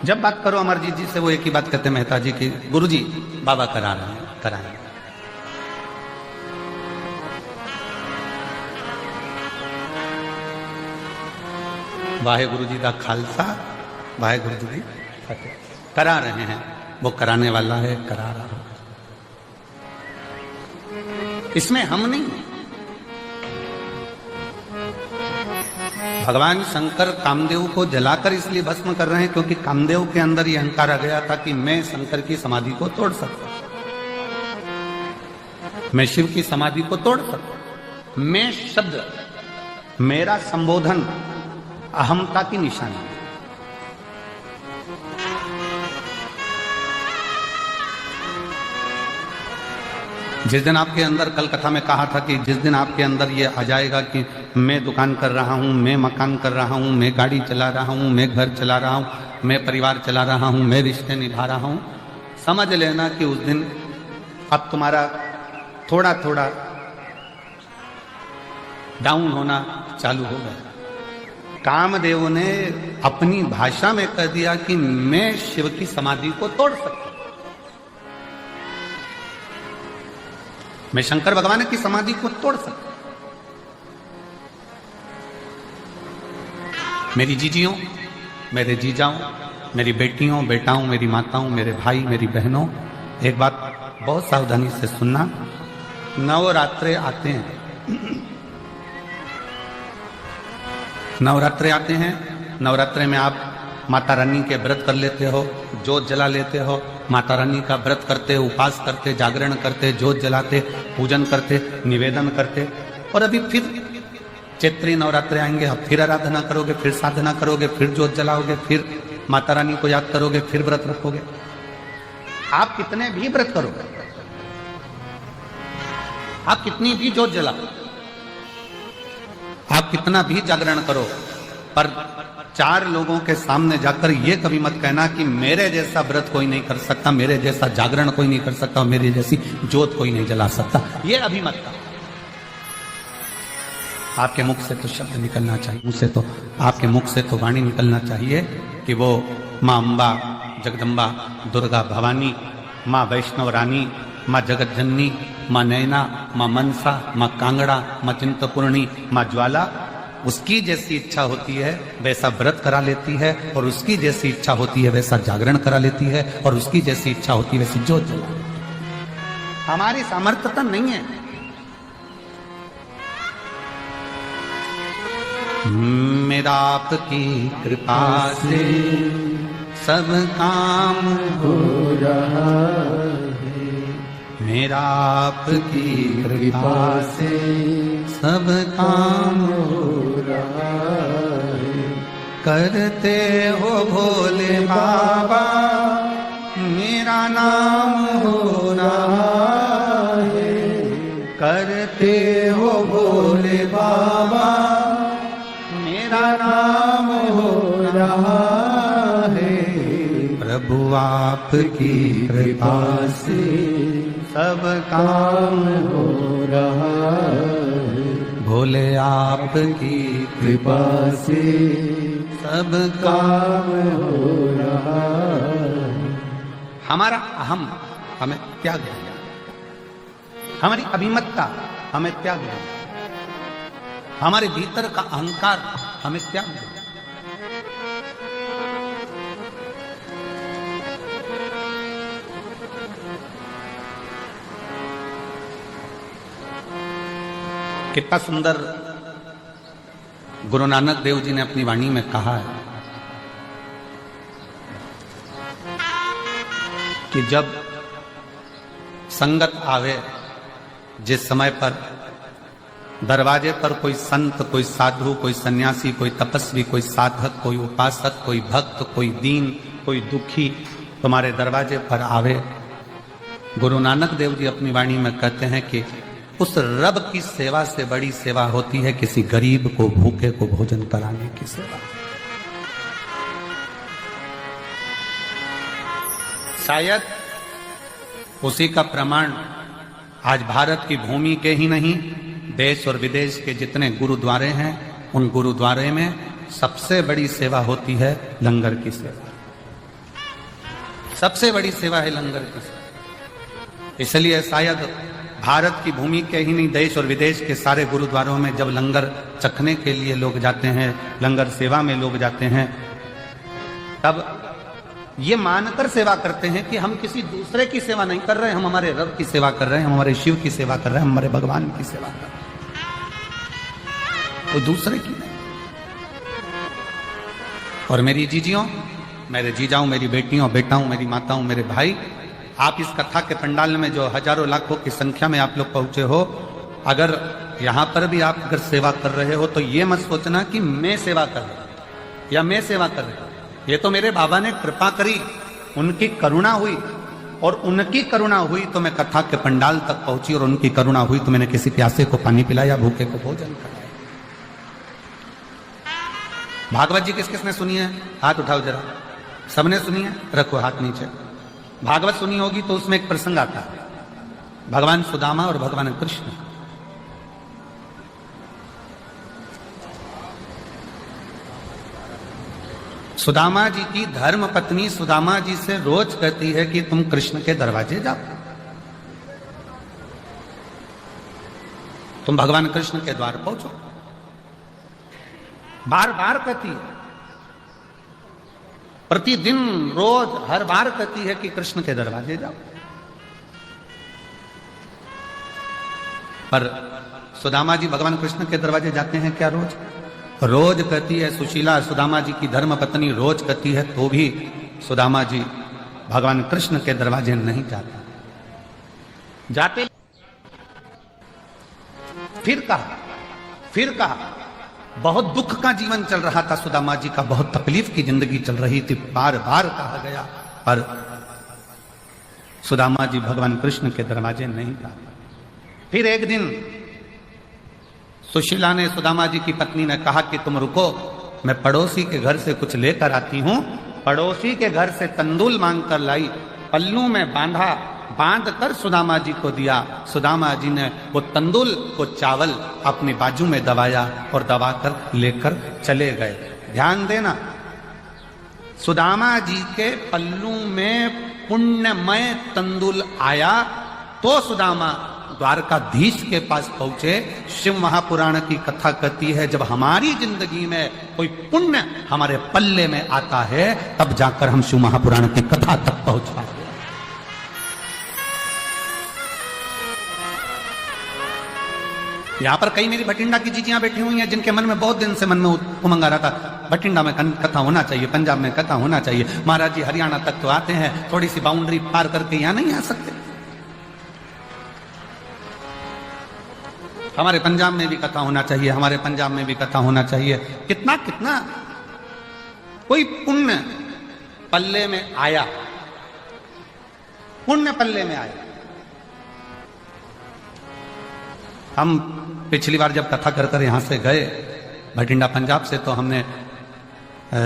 जब बात करो अमरजीत जी से वो एक ही बात कहते हैं मेहता जी की, गुरुजी बाबा करा रहे हैं, कराएं। वाहे गुरु जी का खालसा, वाहे गुरु जी की फतेह। करा रहे हैं, वो कराने वाला है, करा रहा है। इसमें हम नहीं। भगवान शंकर कामदेव को जलाकर इसलिए भस्म कर रहे हैं क्योंकि कामदेव के अंदर यह अहंकार आ गया था कि मैं शंकर की समाधि को तोड़ सकता, मैं शिव की समाधि को तोड़ सकता। मैं शब्द, मेरा संबोधन अहमता की निशानी। जिस दिन आपके अंदर, कल कथा में कहा था कि जिस दिन आपके अंदर ये आ जाएगा कि मैं दुकान कर रहा हूं, मैं मकान कर रहा हूं, मैं गाड़ी चला रहा हूं, मैं घर चला रहा हूं, मैं परिवार चला रहा हूं, मैं रिश्ते निभा रहा हूं, समझ लेना कि उस दिन अब तुम्हारा थोड़ा थोड़ा डाउन होना चालू हो गया। कामदेव ने अपनी भाषा में कह दिया कि मैं शिव की समाधि को तोड़ सकता, मैं शंकर भगवान की समाधि को तोड़ सकता। मेरी जीजियों, मेरे जीजाओं, मेरी बेटियों, बेटाओं, मेरी माताओं, मेरे भाई, मेरी बहनों, एक बात बहुत सावधानी से सुनना। नवरात्रे आते हैं, नवरात्रे आते हैं। नवरात्रे में आप माता रानी के व्रत कर लेते हो, जोत जला लेते हो, माता रानी का व्रत करते, उपास करते, जागरण करते, जोत जलाते, पूजन करते, निवेदन करते। और अभी फिर चैत्री नवरात्रे आएंगे, अब फिर आराधना करोगे, फिर साधना करोगे, फिर जोत जलाओगे, फिर माता रानी को याद करोगे, फिर व्रत रखोगे। आप कितने भी व्रत करो, आप कितनी भी जोत जलाओ, आप कितना भी जागरण करो, पर 4 लोगों के सामने जाकर ये कभी मत कहना कि मेरे जैसा व्रत कोई नहीं कर सकता, मेरे जैसा जागरण कोई नहीं कर सकता, मेरी जैसी जोत कोई नहीं जला सकता। ये अभी मत कहो। आपके मुख से तो शब्द निकलना चाहिए, मुझसे तो, आपके मुख से तो वाणी निकलना चाहिए कि वो माँ अम्बा, जगदम्बा, दुर्गा भवानी, माँ वैष्णव रानी, माँ जगत जननी, माँ नैना, माँ मनसा, माँ कांगड़ा, माँ चिंतपूर्णी, माँ ज्वाला, उसकी जैसी इच्छा होती है वैसा व्रत करा लेती है, और उसकी जैसी इच्छा होती है वैसा जागरण करा लेती है, और उसकी जैसी इच्छा होती है वैसी जोत जला। हमारी सामर्थ्यता नहीं है। मेरा आपकी कृपा से सब काम हो रहा है, मेरा आपकी कृपा से सब काम हो रहा है। करते हो भोले बाबा मेरा नाम हो रहा है, करते हो भोले बाबा मेरा नाम हो रहा है। प्रभु आपकी कृपा से सब काम हो रहा है, भोले आपकी कृपा से सब काम हो रहा है। हमारा अहम हमें त्याग है, हमारी अभिमतता हमें त्याग है, हमारे भीतर का अहंकार हमें त्याग है। कितना सुंदर गुरु नानक देव जी ने अपनी वाणी में कहा है कि जब संगत आवे, जिस समय पर दरवाजे पर कोई संत, कोई साधु, कोई सन्यासी, कोई तपस्वी, कोई साधक, कोई उपासक, कोई भक्त, कोई दीन, कोई दुखी तुम्हारे दरवाजे पर आवे, गुरु नानक देव जी अपनी वाणी में कहते हैं कि उस रब की सेवा से बड़ी सेवा होती है किसी गरीब को, भूखे को भोजन कराने की सेवा। शायद उसी का प्रमाण आज भारत की भूमि के ही नहीं, देश और विदेश के जितने गुरुद्वारे हैं, उन गुरुद्वारे में सबसे बड़ी सेवा होती है लंगर की सेवा। सबसे बड़ी सेवा है लंगर की सेवा। इसलिए शायद भारत की भूमि के ही नहीं, देश और विदेश के सारे गुरुद्वारों में जब लंगर चखने के लिए लोग जाते हैं, लंगर सेवा में लोग जाते हैं, तब ये मानकर सेवा करते हैं कि हम किसी दूसरे की सेवा नहीं कर रहे, हम हमारे रब की सेवा कर रहे हैं, हम हमारे शिव की सेवा कर रहे हैं, हम हमारे भगवान की सेवा कर रहे हैं, कोई दूसरे की नहीं। और मेरी जीजियों, मेरे जीजाओं, मेरी बेटियों, बेटाओं, मेरी माताओं, मेरे भाई, आप इस कथा के पंडाल में जो हजारों लाखों की संख्या में आप लोग पहुंचे हो, अगर यहां पर भी आप अगर सेवा कर रहे हो तो ये मत सोचना कि मैं सेवा कर रहा हूं या मैं सेवा कर रहा हूं। ये तो मेरे बाबा ने कृपा करी, उनकी करुणा हुई, और उनकी करुणा हुई तो मैं कथा के पंडाल तक पहुंची, और उनकी करुणा हुई तो मैंने किसी प्यासे को पानी पिलाया, भूखे को भोजन कराया। भागवत जी किस किसने सुनी है? हाथ उठाओ जरा। सबने सुनी है? रखो हाथ नीचे। भागवत सुनी होगी तो उसमें एक प्रसंग आता है, भगवान सुदामा और भगवान कृष्ण। सुदामा जी की धर्म पत्नी सुदामा जी से रोज कहती है कि तुम कृष्ण के दरवाजे जाओ, तुम भगवान कृष्ण के द्वार पहुंचो। बार बार कहती है, प्रतिदिन रोज हर बार कहती है कि कृष्ण के दरवाजे जाओ। पर सुदामा जी भगवान कृष्ण के दरवाजे जाते हैं क्या रोज? रोज कहती है सुशीला, सुदामा जी की धर्म पत्नी रोज कहती है, तो भी सुदामा जी भगवान कृष्ण के दरवाजे नहीं जाते। फिर कहा बहुत दुख का जीवन चल रहा था सुदामा जी का, बहुत तकलीफ की जिंदगी चल रही थी, बार बार कहा गया, पर सुदामा जी भगवान कृष्ण के दरवाजे नहीं जाते। फिर एक दिन सुशीला ने, सुदामा जी की पत्नी ने कहा कि तुम रुको, मैं पड़ोसी के घर से कुछ लेकर आती हूं। पड़ोसी के घर से तंदूल मांग कर लाई, पल्लू में बांध कर सुदामा जी को दिया। सुदामा जी ने वो तंदूल को चावल अपनी बाजू में दबाया और दबाकर लेकर चले गए। ध्यान देना, सुदामा जी के पल्लू में पुण्यमय तंदूल आया तो सुदामा द्वारकाधीश के पास पहुंचे। शिव महापुराण की कथा कहती है, जब हमारी जिंदगी में कोई पुण्य हमारे पल्ले में आता है तब जाकर हम शिव महापुराण की कथा तक पहुंच पाते। यहां पर कई मेरी भटिंडा की जीजियां बैठी हुई हैं जिनके मन में बहुत दिन से मन में उमंग आ रहा था, भटिंडा में कथा होना चाहिए, पंजाब में कथा होना चाहिए। महाराज जी हरियाणा तक तो आते हैं, थोड़ी सी बाउंड्री पार करके यहां नहीं आ सकते? हमारे पंजाब में भी कथा होना चाहिए, हमारे पंजाब में भी कथा होना चाहिए। कितना कितना कोई पुण्य पल्ले में आया, पुण्य पल्ले में आया। हम पिछली बार जब कथा कर कर यहां से गए भटिंडा पंजाब से, तो हमने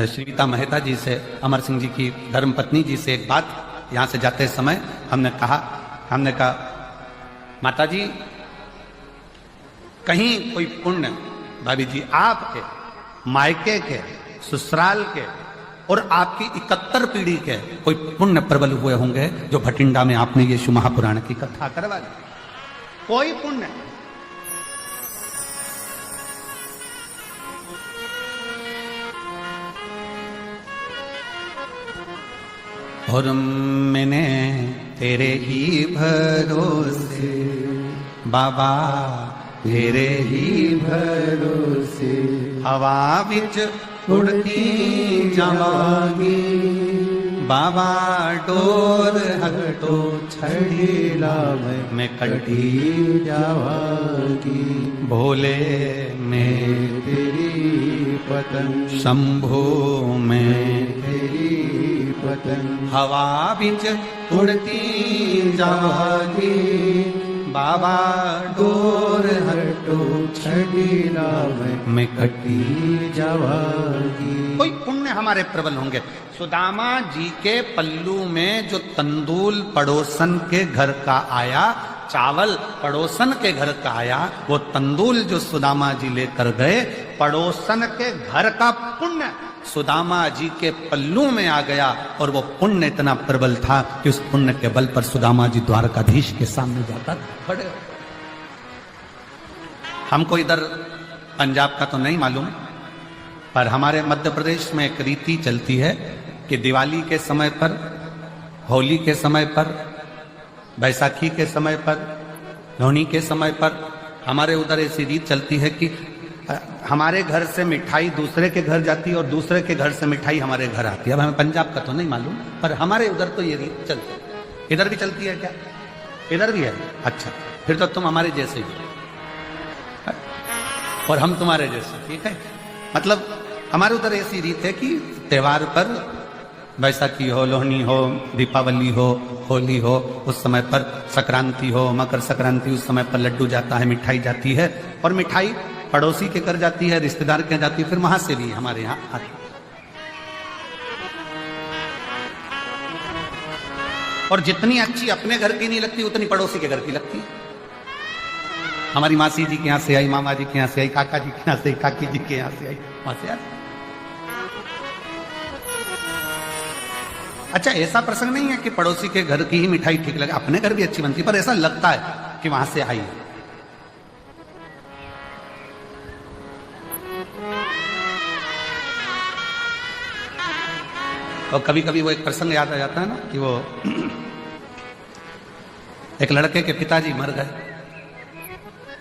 श्रीविता मेहता जी से, अमर सिंह जी की धर्मपत्नी जी से एक बात यहां से जाते समय हमने कहा माता जी कहीं कोई पुण्य, भाभी जी आपके मायके के, ससुराल के और आपकी 71 पीढ़ी के कोई पुण्य प्रबल हुए होंगे जो भटिंडा में आपने ये शिव महापुराण की कथा करवा दी? कोई पुण्य। और मैंने तेरे ही भरोसे बाबा, तेरे ही भरोसे हवा विच उड़ती जावागी बाबा, डोर हटो छड़ी लावे मैं कटी जावागी। भोले में तेरी पतंग, शंभो में तेरी पतंग, हवा बिच उड़ती जावागी बाबा, डोर हटो छड़ी लावे मैं कटी जावागी। कोई पुण्य हमारे प्रबल होंगे। सुदामा जी के पल्लू में जो तंदूल पड़ोसन के घर का आया, चावल पड़ोसन के घर का आया, वो तंदूल जो सुदामा जी लेकर गए, पड़ोसन के घर का पुण्य सुदामा जी के पल्लू में आ गया और वो पुण्य इतना प्रबल था कि उस पुण्य के बल पर सुदामा जी द्वारकाधीश के सामने जाकर खड़े। हमको इधर पंजाब का तो नहीं मालूम, पर हमारे मध्य प्रदेश में एक रीति चलती है कि दिवाली के समय पर, होली के समय पर, बैसाखी के समय पर, लोहड़ी के समय पर हमारे उधर ऐसी रीत चलती है कि हमारे घर से मिठाई दूसरे के घर जाती है और दूसरे के घर से मिठाई हमारे घर आती है। अब हमें पंजाब का तो नहीं मालूम, पर हमारे उधर तो ये रीत चलती है। इधर भी चलती है क्या? इधर भी है। अच्छा, फिर तो तुम हमारे जैसे ही और हम तुम्हारे जैसे, ठीक है। मतलब हमारे उधर ऐसी रीत है कि त्योहार पर, बैसाखी हो, लोहनी हो, दीपावली हो, होली हो, उस समय पर संक्रांति हो, मकर संक्रांति, उस समय पर लड्डू जाता है, मिठाई जाती है और मिठाई पड़ोसी के घर जाती है, रिश्तेदार के जाती है, फिर वहां से भी हमारे यहाँ आती है। और जितनी अच्छी अपने घर की नहीं लगती उतनी पड़ोसी के घर की लगती है। हमारी मासी जी के यहाँ से आई, मामा जी के यहाँ से आई, काका जी के यहाँ से आई, काकी जी के यहाँ से आई, वहां से आई। अच्छा, ऐसा प्रसंग नहीं है कि पड़ोसी के घर की ही मिठाई ठीक लगे, अपने घर भी अच्छी बनती है, पर ऐसा लगता है कि वहां से आई है। और कभी कभी वो एक प्रसंग याद आ जाता है ना कि वो एक लड़के के पिताजी मर गए।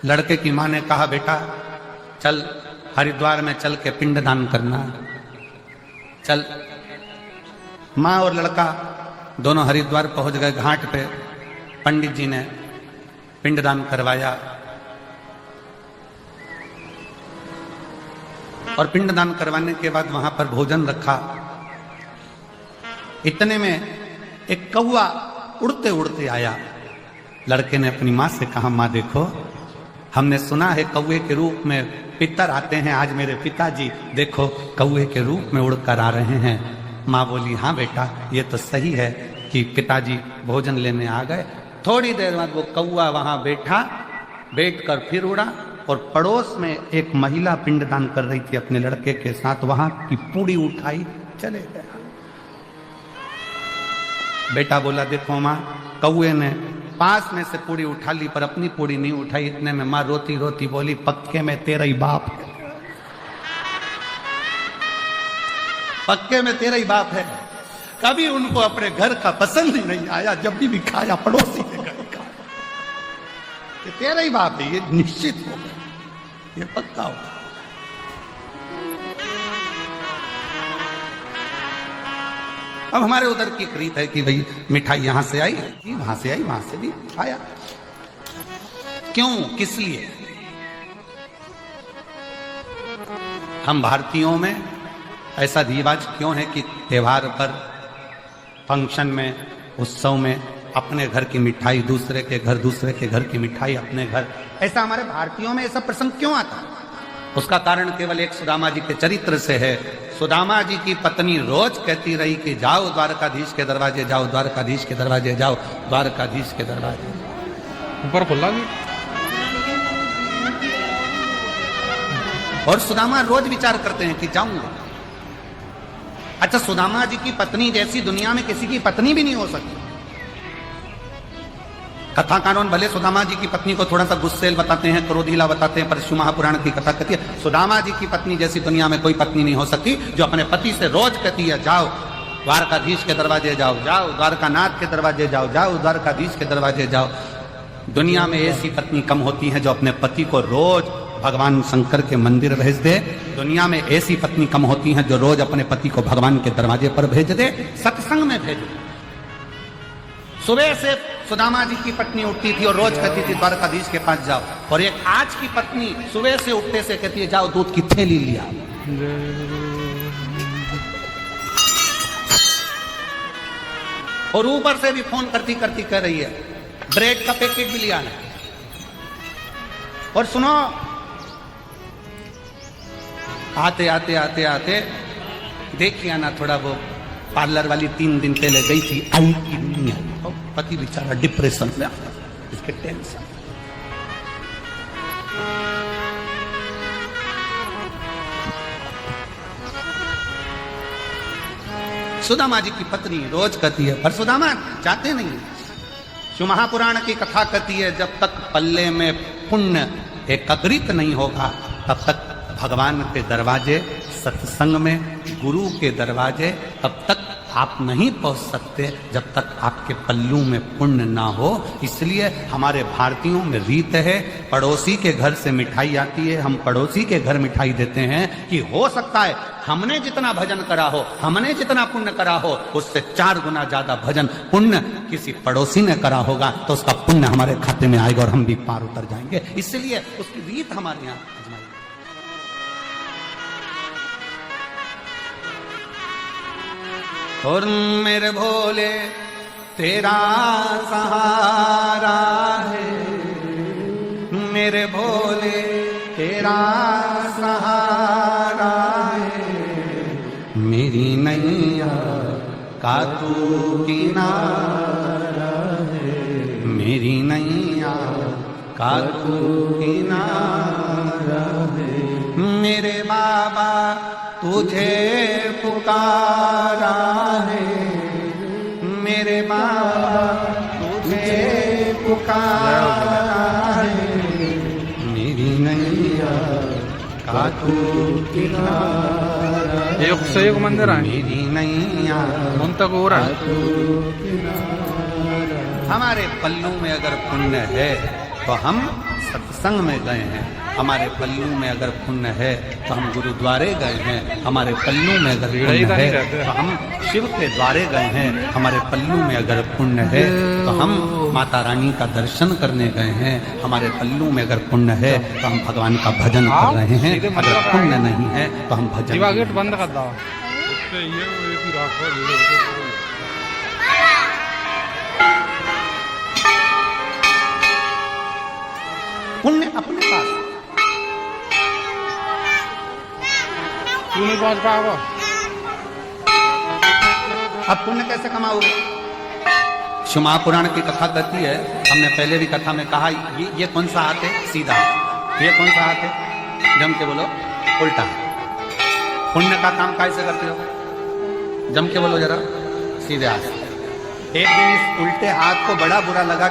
लड़के की मां ने कहा, बेटा चल हरिद्वार में चल के पिंडदान करना, चल। मां और लड़का दोनों हरिद्वार पहुंच गए। घाट पे पंडित जी ने पिंडदान करवाया और पिंडदान करवाने के बाद वहां पर भोजन रखा। इतने में एक कौवा उड़ते उड़ते आया। लड़के ने अपनी मां से कहा, मां देखो, हमने सुना है कौवे के रूप में पितर आते हैं, आज मेरे पिताजी देखो कौवे के रूप में उड़कर आ रहे हैं। मां बोली, हाँ बेटा, ये तो सही है कि पिताजी भोजन लेने आ गए। थोड़ी देर बाद वो कौवा वहां बैठकर फिर उड़ा और पड़ोस में एक महिला पिंडदान कर रही थी अपने लड़के के साथ, वहां की पूड़ी उठाई, चले गया। बेटा बोला, देखो मां, कौवे ने पास में से पूड़ी उठा ली पर अपनी पूड़ी नहीं उठाई। इतने में मां रोती रोती बोली, पक्के में तेरा ही बाप है, पक्के में तेरा ही बाप है। कभी उनको अपने घर का पसंद ही नहीं आया, जब भी खाया पड़ोसी के घर का। ये तेरा ही बाप है, ये निश्चित हो गया, ये पक्का हो। अब हमारे उधर की एक रीत है कि भाई मिठाई यहां से आई, वहां से आई, वहां से भी आया। क्यों, किस लिए? हम भारतीयों में ऐसा रिवाज क्यों है कि त्योहार पर, फंक्शन में, उत्सव में अपने घर की मिठाई दूसरे के घर, दूसरे के घर की मिठाई अपने घर, ऐसा हमारे भारतीयों में ऐसा प्रसंग क्यों आता है? उसका कारण केवल एक सुदामा जी के चरित्र से है। सुदामा जी की पत्नी रोज कहती रही कि जाओ द्वारकाधीश के दरवाजे जाओ, द्वारकाधीश के दरवाजे जाओ, द्वारकाधीश के दरवाजे। ऊपर खुला भी। और सुदामा रोज विचार करते हैं कि जाऊंगा। अच्छा, सुदामा जी की पत्नी जैसी दुनिया में किसी की पत्नी भी नहीं हो सकती। कथा कानून भले सुदामा जी की पत्नी को थोड़ा सा गुस्सेल बताते हैं, क्रोधीला बताते हैं, पर शिव महापुराण की कथा कहती है सुदामा जी की पत्नी जैसी दुनिया में कोई पत्नी नहीं हो सकती, जो अपने पति से रोज कहती है जाओ द्वारकाधीश के दरवाजे जाओ, जाओ द्वारकानाथ के दरवाजे जाओ, जाओ द्वारकाधीश के दरवाजे जाओ। दुनिया में ऐसी पत्नी कम होती है जो अपने पति को रोज भगवान शंकर के मंदिर भेज दे। दुनिया में ऐसी पत्नी कम होती हैं जो रोज अपने पति को भगवान के दरवाजे पर भेज दे, सत्संग में भेज दे। सुबह से सुदामा जी की पत्नी उठती थी और रोज कहती थी द्वारकाधीश के पास जाओ, और एक आज की पत्नी सुबह से उठते से कहती है जाओ दूध की थैली लिया। और ऊपर से भी फोन करती करती कह रही है ब्रेड का पैकेट भी लिया है। और सुनो, आते आते आते आते देखिए ना, थोड़ा वो पार्लर वाली 3 दिन पहले गई थी, आई कि नहीं आई। पति बेचारा डिप्रेशन में, इसके टेंशन। सुदामा जी की पत्नी रोज कहती है, पर सुदामा चाहते नहीं। शिव महापुराण की कथा कहती है, जब तक पल्ले में पुण्य एकत्रित नहीं होगा तब तक भगवान के दरवाजे, सत्संग में गुरु के दरवाजे तब तक आप नहीं पहुंच सकते जब तक आपके पल्लू में पुण्य ना हो। इसलिए हमारे भारतीयों में रीत है, पड़ोसी के घर से मिठाई आती है, हम पड़ोसी के घर मिठाई देते हैं कि हो सकता है हमने जितना भजन करा हो, हमने जितना पुण्य करा हो, उससे 4 गुना ज्यादा भजन पुण्य किसी पड़ोसी ने करा होगा तो उसका पुण्य हमारे खाते में आएगा और हम भी पार उतर जाएंगे। इसलिए उसकी रीत हमारे यहाँ आजमाई। और मेरे भोले तेरा सहारा है, मेरे भोले तेरा सहारा है, मेरी नैया का तू किनारा है, मेरी नैया का तू किनारा है। मेरे बाबा तुझे पुकारा है, मेरे बाबा तुझे पुकारा है, मेरी नैया का तू किनारा है। एक से एक मंदिर है, मेरी नैया उन तक हो रहा है। हमारे पल्लू में अगर पुण्य है तो हम सत्संग में गए हैं, हमारे पल्लू में अगर पुण्य है तो हम गुरुद्वारे गए हैं, हमारे पल्लू में अगर पुण्य है तो हम शिव के द्वारे गए हैं, हमारे पल्लू में अगर पुण्य है तो हम माता रानी का दर्शन करने गए हैं, हमारे पल्लू में अगर पुण्य है तो हम भगवान का भजन कर रहे हैं। अगर पुण्य नहीं है तो हम भजन गेट बंद कर दो। पुण्य अपने पास, क्यों नहीं पहुंच पाओगे? अब पुण्य कैसे कमाओगे? शिव महापुराण की कथा कहती है, हमने पहले भी कथा में कहा, ये कौन सा हाथ है? सीधा। ये कौन सा हाथ है? जम के बोलो, उल्टा। पुण्य का काम कैसे करते हो? जम के बोलो जरा, सीधे हाथ। एक दिन इस उल्टे हाथ को बड़ा बुरा लगा।